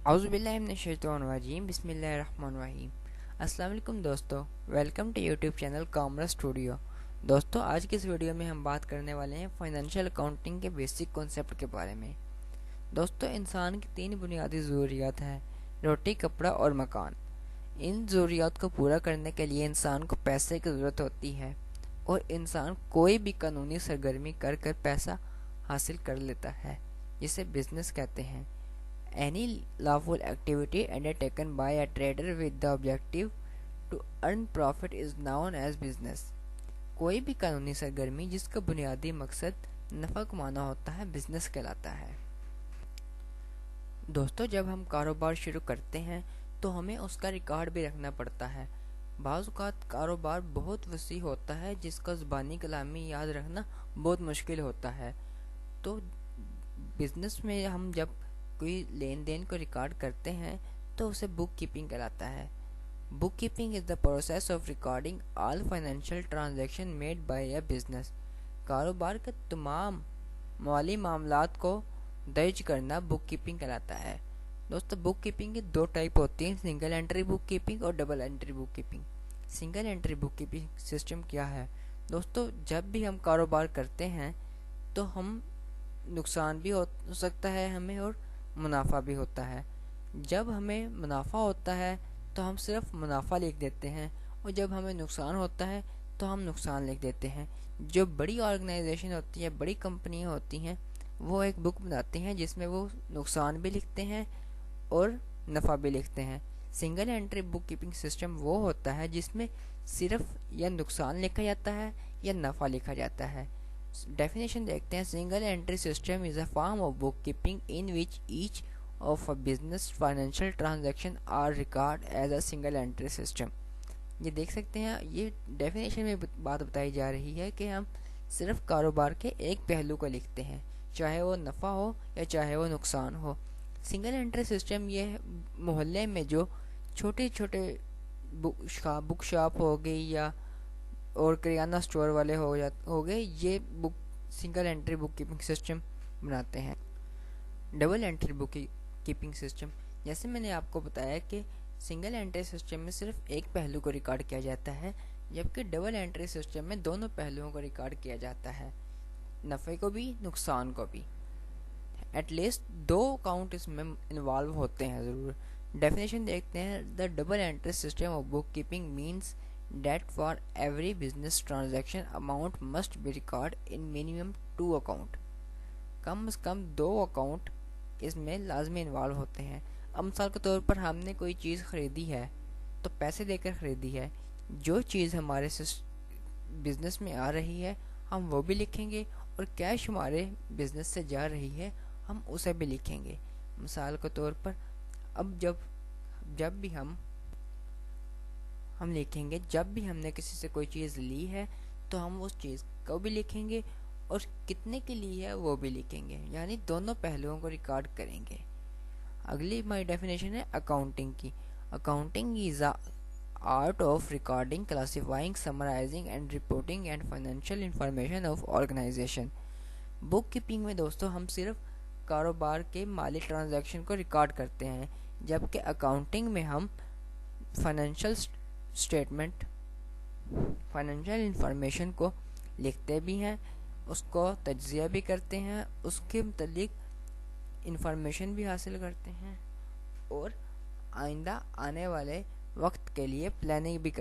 اعوذ باللہ من الشیطان الرجیم بسم اللہ الرحمن الرحیم۔ السلام علیکم دوستو، welcome to YouTube channel commerce studio. دوستو آج کی اس ویڈیو میں ہم بات کرنے والے ہیں فائنینشیل اکاؤنٹنگ کے بیسک کانسیپٹ کے بارے میں۔ دوستو انسان کی 3 بنیادی ضروریات ہیں: روٹی، کپڑا اور مکان۔ ان ضروریات کو پورا کرنے کے لیے انسان کو پیسے کی ضرورت ہوتی ہے، اور انسان کوئی بھی قانونی سرگرمی کر پیسہ حاصل کر لیتا ہے، جسے بزنس کہتے ہیں۔ Any lawful activity undertaken by a trader with the objective to earn profit is known as business۔ کوئی بھی قانونی سرگرمی جس کا بنیادی مقصد نفع کمانا ہوتا ہے بزنس کہلاتا ہے۔ دوستو جب ہم کاروبار شروع کرتے ہیں تو ہمیں اس کا ریکارڈ بھی رکھنا پڑتا ہے۔ بعض اوقات کاروبار بہت وسیع ہوتا ہے جس کا زبانی کلامی یاد رکھنا بہت مشکل ہوتا ہے، تو بزنس میں ہم جب کوئی لین دین کو ریکارڈ کرتے ہیں تو اسے بک کیپنگ کہلاتا ہے۔ Bookkeeping is the process of recording all financial transaction made by a business. کاروبار کے تمام مالی معاملات کو درج کرنا بک کیپنگ کہلاتا ہے۔ دوستو بک کیپنگ کی 2 ٹائپ ہوتی ہیں: سنگل انٹری بک کیپنگ اور ڈبل انٹری بک کیپنگ۔ سنگل انٹری بک کیپنگ سسٹم کیا ہے؟ دوستو جب بھی ہم کاروبار کرتے ہیں تو ہم نقصان بھی ہو سکتا ہے ہمیں، اور منافع بھی ہوتا ہے۔ جب ہمیں منافع ہوتا ہے تو ہم صرف منافع لکھ دیتے ہیں، اور جب ہمیں نقصان ہوتا ہے تو ہم نقصان لکھ دیتے ہیں۔ جو بڑی آرگنائزیشن ہوتی ہے، بڑی کمپنیاں ہوتی ہیں، وہ ایک بک بناتی ہیں جس میں وہ نقصان بھی لکھتے ہیں اور نفع بھی لکھتے ہیں۔ سنگل انٹری بک کیپنگ سسٹم وہ ہوتا ہے جس میں صرف یا نقصان لکھا جاتا ہے یا نفع لکھا جاتا ہے۔ ڈیفینیشن دیکھتے ہیں۔ Single entry system is a form of book keeping in which each of a business financial transaction are record as a single entry system. یہ دیکھ سکتے ہیں، یہ ڈیفینیشن میں بات بتائی جا رہی ہے کہ ہم صرف کاروبار کے ایک پہلو کو لکھتے ہیں، چاہے وہ نفع ہو یا چاہے وہ نقصان ہو۔ سنگل انٹری سسٹم یہ محلے میں جو چھوٹے چھوٹے بک شاپ ہو گئی یا اور کریانہ اسٹور والے ہو گئے، یہ سنگل انٹری بک کیپنگ سسٹم بناتے ہیں۔ ڈبل انٹری بک کیپنگ سسٹم، جیسے میں نے آپ کو بتایا کہ سنگل انٹری سسٹم میں صرف ایک پہلو کو ریکارڈ کیا جاتا ہے، جبکہ ڈبل انٹری سسٹم میں دونوں پہلوؤں کو ریکارڈ کیا جاتا ہے، نفع کو بھی نقصان کو بھی۔ ایٹ لیسٹ 2 اکاؤنٹ اس میں انوالو ہوتے ہیں ضرور۔ ڈیفینیشن دیکھتے ہیں۔ The double entry system of book keeping means that for every business transaction amount must be recorded in minimum 2 account۔ کم از کم 2 اکاؤنٹ اس میں لازمی انوالو ہوتے ہیں۔ اب مثال کے طور پر ہم نے کوئی چیز خریدی ہے تو پیسے دے کر خریدی ہے، جو چیز ہمارے بزنس میں آ رہی ہے ہم وہ بھی لکھیں گے، اور کیش ہمارے بزنس سے جا رہی ہے ہم اسے بھی لکھیں گے۔ مثال کے طور پر اب جب بھی ہم لکھیں گے، جب بھی ہم نے کسی سے کوئی چیز لی ہے تو ہم اس چیز کو بھی لکھیں گے، اور کتنے کی لی ہے وہ بھی لکھیں گے، یعنی دونوں پہلوؤں کو ریکارڈ کریں گے۔ اگلی ہماری ڈیفینیشن ہے اکاؤنٹنگ کی۔ Accounting is a art of recording, classifying, summarizing and reporting and financial information of organization. Book keeping میں دوستو ہم صرف کاروبار کے مالی ٹرانزیکشن کو ریکارڈ کرتے ہیں، جبکہ اکاؤنٹنگ میں ہم فائنینشیل اسٹیٹمنٹ، فائنینشیل انفارمیشن کو لکھتے بھی ہیں، اس کو تجزیہ بھی کرتے ہیں، اس کے متعلق انفارمیشن بھی حاصل کرتے ہیں، اور آئندہ آنے والے وقت کے لیے پلاننگ بھی کرتے ہیں۔